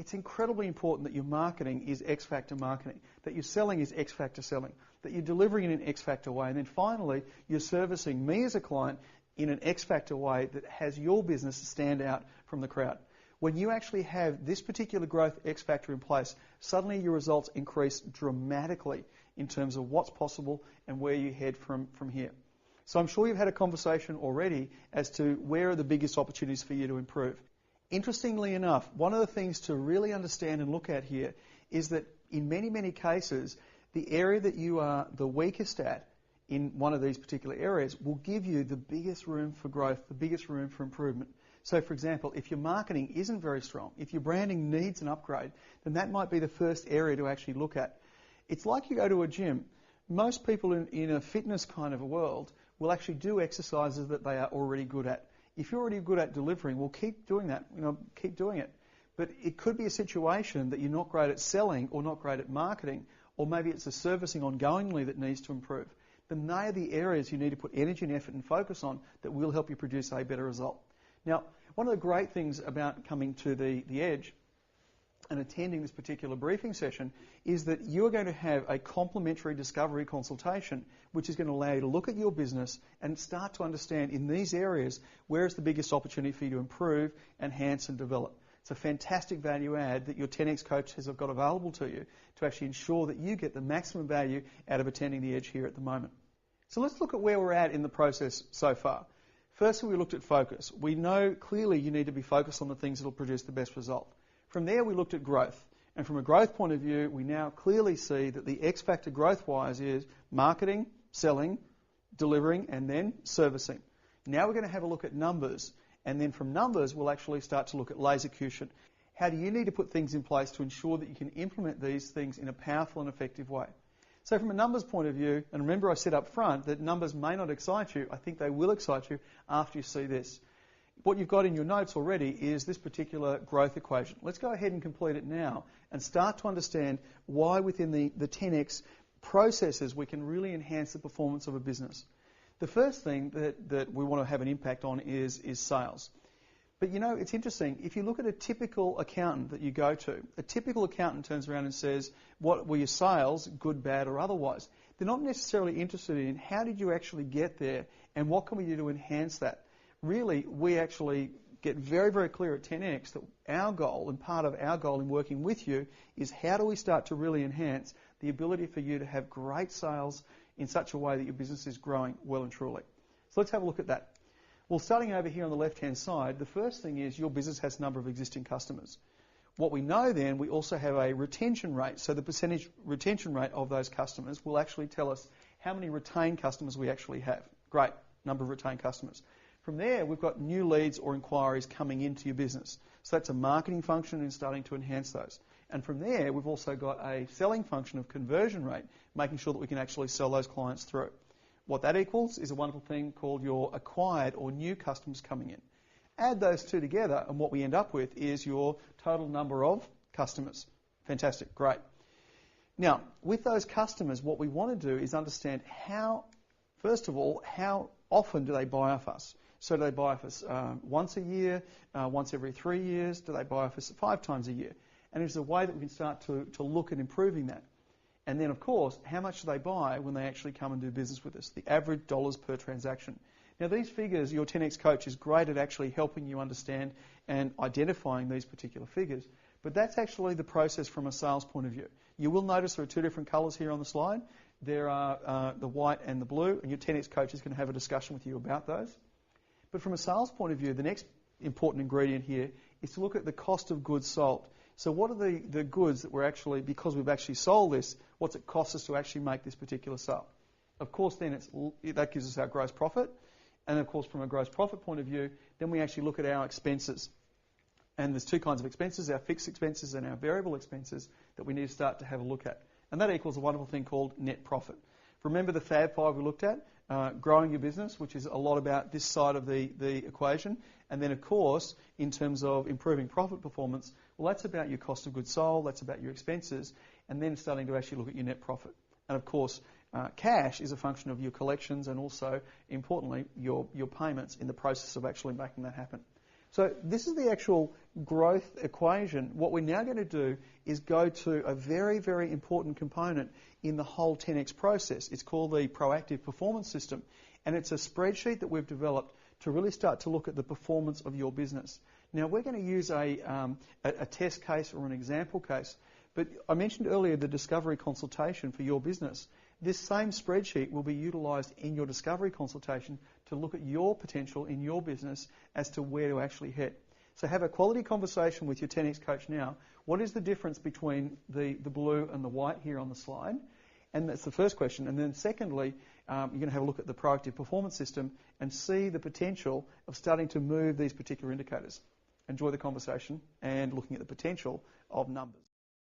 it's incredibly important that your marketing is X factor marketing, that your selling is X factor selling, that you're delivering in an X factor way, and then finally you're servicing me as a client in an X factor way that has your business stand out from the crowd. When you actually have this particular growth X factor in place, suddenly your results increase dramatically in terms of what's possible and where you head from here. So I'm sure you've had a conversation already as to where are the biggest opportunities for you to improve. Interestingly enough, one of the things to really understand and look at here is that in many, many cases, the area that you are the weakest at in one of these particular areas will give you the biggest room for growth, the biggest room for improvement. So, for example, if your marketing isn't very strong, if your branding needs an upgrade, then that might be the first area to actually look at. It's like you go to a gym. Most people in a fitness kind of a world will actually do exercises that they are already good at. If you're already good at delivering, well, keep doing that. Keep doing it. But it could be a situation that you're not great at selling or not great at marketing, or maybe it's the servicing ongoingly that needs to improve. Then they are the areas you need to put energy and effort and focus on that will help you produce a better result. Now, one of the great things about coming to the Edge and attending this particular briefing session is that you're going to have a complimentary discovery consultation, which is going to allow you to look at your business and start to understand in these areas where is the biggest opportunity for you to improve, enhance and develop. It's a fantastic value add that your 10X coach has got available to you to actually ensure that you get the maximum value out of attending the Edge here at the moment. So let's look at where we're at in the process so far. Firstly, we looked at focus. We know clearly you need to be focused on the things that will produce the best result. From there, we looked at growth. And from a growth point of view, we now clearly see that the X factor growth-wise is marketing, selling, delivering, and then servicing. Now we're going to have a look at numbers. And then from numbers, we'll actually start to look at lasercution. How do you need to put things in place to ensure that you can implement these things in a powerful and effective way? So from a numbers point of view, and remember I said up front that numbers may not excite you, I think they will excite you after you see this. What you've got in your notes already is this particular growth equation. Let's go ahead and complete it now and start to understand why within the 10X processes we can really enhance the performance of a business. The first thing that we want to have an impact on is sales. But you know, it's interesting. If you look at a typical accountant that you go to, a typical accountant turns around and says, what were your sales, good, bad, or otherwise? They're not necessarily interested in how did you actually get there and what can we do to enhance that. Really, we actually get very, very clear at 10X that our goal and part of our goal in working with you is how do we start to really enhance the ability for you to have great sales in such a way that your business is growing well and truly. So let's have a look at that. Well, starting over here on the left-hand side, the first thing is your business has a number of existing customers. What we know then, we also have a retention rate. So the percentage retention rate of those customers will actually tell us how many retained customers we actually have. Great, number of retained customers. From there, we've got new leads or inquiries coming into your business. So that's a marketing function and starting to enhance those. And from there, we've also got a selling function of conversion rate, making sure that we can actually sell those clients through. What that equals is a wonderful thing called your acquired or new customers coming in. Add those two together, and what we end up with is your total number of customers. Fantastic, great. Now, with those customers, what we want to do is understand how, first of all, how often do they buy off us? So do they buy off us once a year, once every 3 years? Do they buy off us 5 times a year? And there's a way that we can start to look at improving that. And then, of course, how much do they buy when they actually come and do business with us? The average dollars per transaction. Now, these figures, your 10X coach is great at actually helping you understand and identifying these particular figures. But that's actually the process from a sales point of view. You will notice there are 2 different colours here on the slide. There are the white and the blue, and your 10X coach is going to have a discussion with you about those. But from a sales point of view, the next important ingredient here is to look at the cost of goods sold. So what are the goods that we're actually, because we've actually sold this, what's it cost us to actually make this particular sale? Of course, then that gives us our gross profit. And of course, from a gross profit point of view, then we actually look at our expenses. And there's 2 kinds of expenses, our fixed expenses and our variable expenses that we need to start to have a look at. And that equals a wonderful thing called net profit. Remember the Fab 5 we looked at? Growing your business, which is a lot about this side of the equation. And then, of course, in terms of improving profit performance, well, that's about your cost of goods sold, that's about your expenses, and then starting to actually look at your net profit. And, of course, cash is a function of your collections and also, importantly, your payments in the process of actually making that happen. So this is the actual growth equation. What we're now going to do is go to a very, very important component in the whole 10X process. It's called the Proactive Performance System, and it's a spreadsheet that we've developed to really start to look at the performance of your business. Now, we're going to use a test case or an example case, but I mentioned earlier the discovery consultation for your business. This same spreadsheet will be utilised in your discovery consultation to look at your potential in your business as to where to actually head. So have a quality conversation with your 10X coach now. What is the difference between the blue and the white here on the slide? And that's the first question. And then secondly, you're going to have a look at the proactive performance system and see the potential of starting to move these particular indicators. Enjoy the conversation and looking at the potential of numbers.